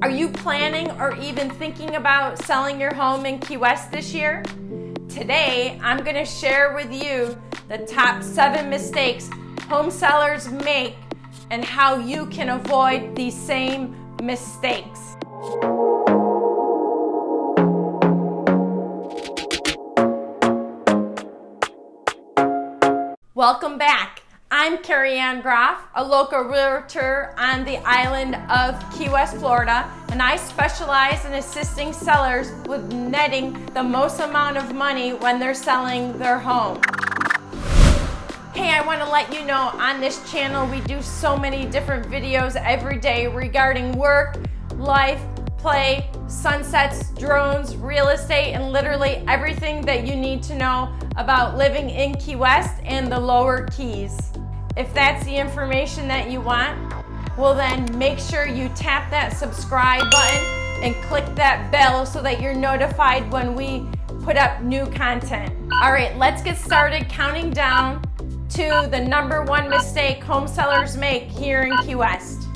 Are you planning or even thinking about selling your home in Key West this year? Today, I'm going to share with you the top 7 mistakes home sellers make and how you can avoid these same mistakes. Welcome back. I'm Karriann Graf, a local realtor on the island of Key West, Florida, and I specialize in assisting sellers with netting the most amount of money when they're selling their home. Hey, I want to let you know on this channel we do so many different videos every day regarding work, life, play, sunsets, drones, real estate, and literally everything that you need to know about living in Key West and the lower Keys. If that's the information that you want, well then make sure you tap that subscribe button and click that bell so that you're notified when we put up new content. All right, let's get started counting down to the number 1 mistake home sellers make here in Key West.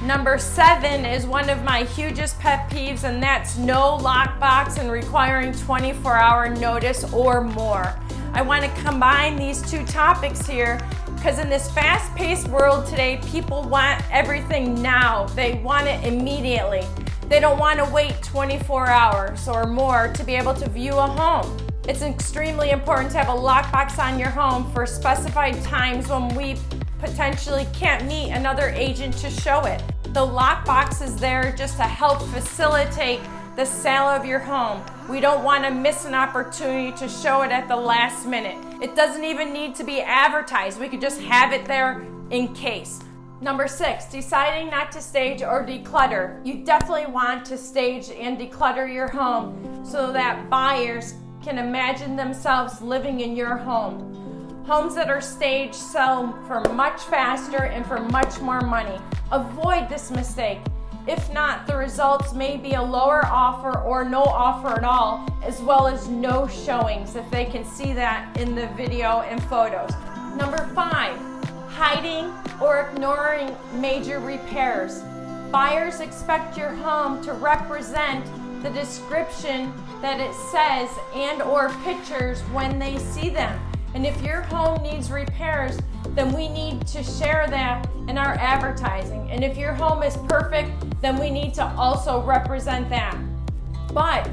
Number 7 is one of my hugest pet peeves, and that's no lockbox and requiring 24-hour notice or more. I want to combine these two topics here because in this fast-paced world today, people want everything now. They want it immediately. They don't want to wait 24 hours or more to be able to view a home. It's extremely important to have a lockbox on your home for specified times when we potentially can't meet another agent to show it. The lockbox is there just to help facilitate the sale of your home. We don't want to miss an opportunity to show it at the last minute. It doesn't even need to be advertised. We could just have it there in case. Number 6, deciding not to stage or declutter. You definitely want to stage and declutter your home so that buyers can imagine themselves living in your home. Homes that are staged sell for much faster and for much more money. Avoid this mistake. If not, the results may be a lower offer or no offer at all, as well as no showings if they can see that in the video and photos. Number 5, hiding or ignoring major repairs. Buyers expect your home to represent the description that it says and or pictures when they see them. And if your home needs repairs, then we need to share that in our advertising. And if your home is perfect, then we need to also represent that. But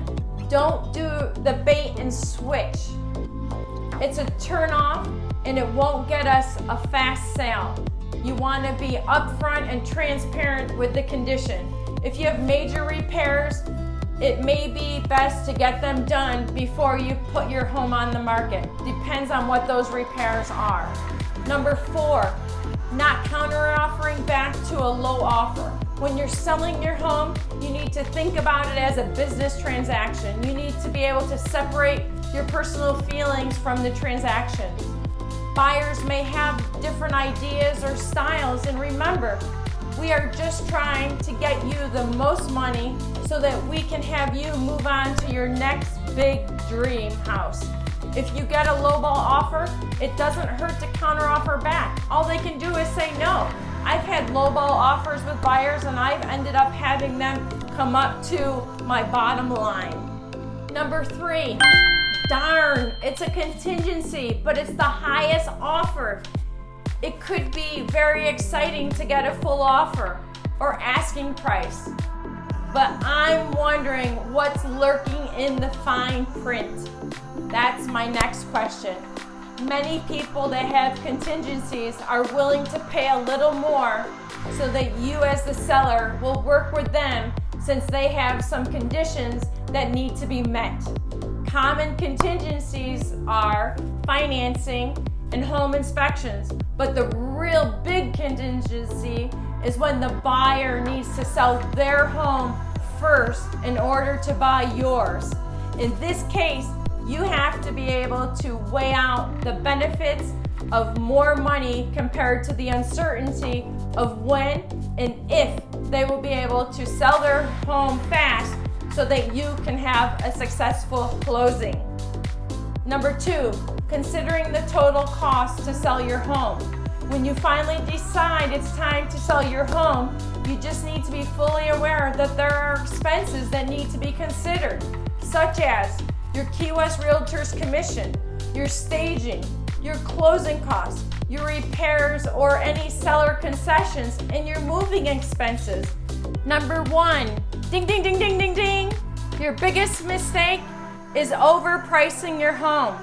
don't do the bait and switch. It's a turn off and it won't get us a fast sale. You want to be upfront and transparent with the condition. If you have major repairs, it may be best to get them done before you put your home on the market. Depends on what those repairs are. Number 4, not counter-offering back to a low offer. When you're selling your home, you need to think about it as a business transaction. You need to be able to separate your personal feelings from the transaction. Buyers may have different ideas or styles, and remember, we are just trying to get you the most money so that we can have you move on to your next big dream house. If you get a lowball offer, it doesn't hurt to counteroffer back. All they can do is say no. I've had lowball offers with buyers and I've ended up having them come up to my bottom line. Number 3, darn, it's a contingency, but it's the highest offer. It could be very exciting to get a full offer or asking price, but I'm wondering what's lurking in the fine print. That's my next question. Many people that have contingencies are willing to pay a little more so that you as the seller will work with them since they have some conditions that need to be met. Common contingencies are financing and home inspections, but the real big contingency is when the buyer needs to sell their home first in order to buy yours. In this case, you have to be able to weigh out the benefits of more money compared to the uncertainty of when and if they will be able to sell their home fast so that you can have a successful closing. Number 2, considering the total cost to sell your home. When you finally decide it's time to sell your home, you just need to be fully aware that there are expenses that need to be considered, such as your Key West Realtor's commission, your staging, your closing costs, your repairs or any seller concessions, and your moving expenses. Number one, ding, ding, ding, ding, ding, ding. Your biggest mistake is overpricing your home.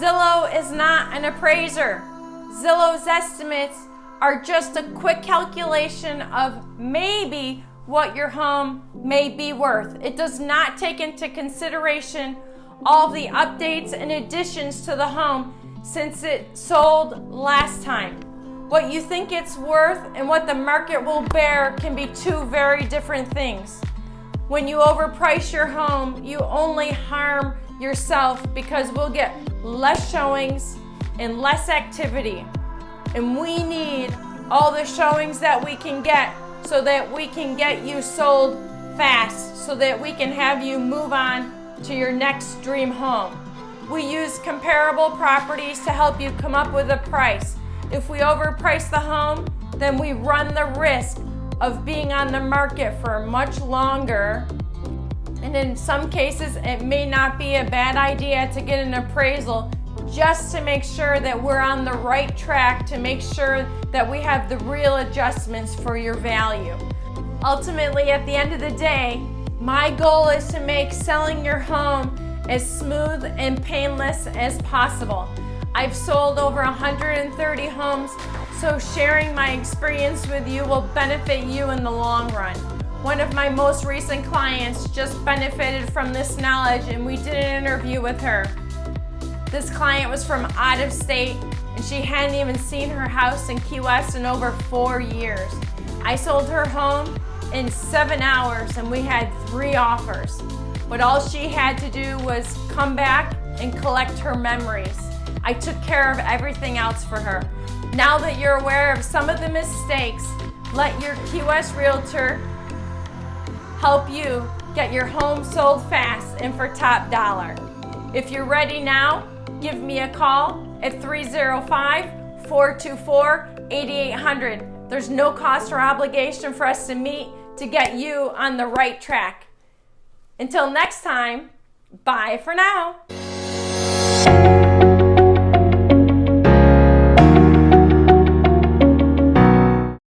Zillow is not an appraiser. Zillow's estimates are just a quick calculation of maybe what your home may be worth. It does not take into consideration all the updates and additions to the home since it sold last time. What you think it's worth and what the market will bear can be two very different things. When you overprice your home, you only harm yourself because we'll get less showings and less activity. And we need all the showings that we can get so that we can get you sold fast, so that we can have you move on to your next dream home. We use comparable properties to help you come up with a price. If we overprice the home, then we run the risk of being on the market for much longer. And in some cases, it may not be a bad idea to get an appraisal just to make sure that we're on the right track, to make sure that we have the real adjustments for your value. Ultimately, at the end of the day, my goal is to make selling your home as smooth and painless as possible. I've sold over 130 homes, so sharing my experience with you will benefit you in the long run. One of my most recent clients just benefited from this knowledge, and we did an interview with her. This client was from out of state, and she hadn't even seen her house in Key West in over 4 years. I sold her home in 7 hours, and we had 3 offers. But all she had to do was come back and collect her memories. I took care of everything else for her. Now that you're aware of some of the mistakes, let your Key West Realtor help you get your home sold fast and for top dollar. If you're ready now, give me a call at 305-424-8800. There's no cost or obligation for us to meet to get you on the right track. Until next time, bye for now.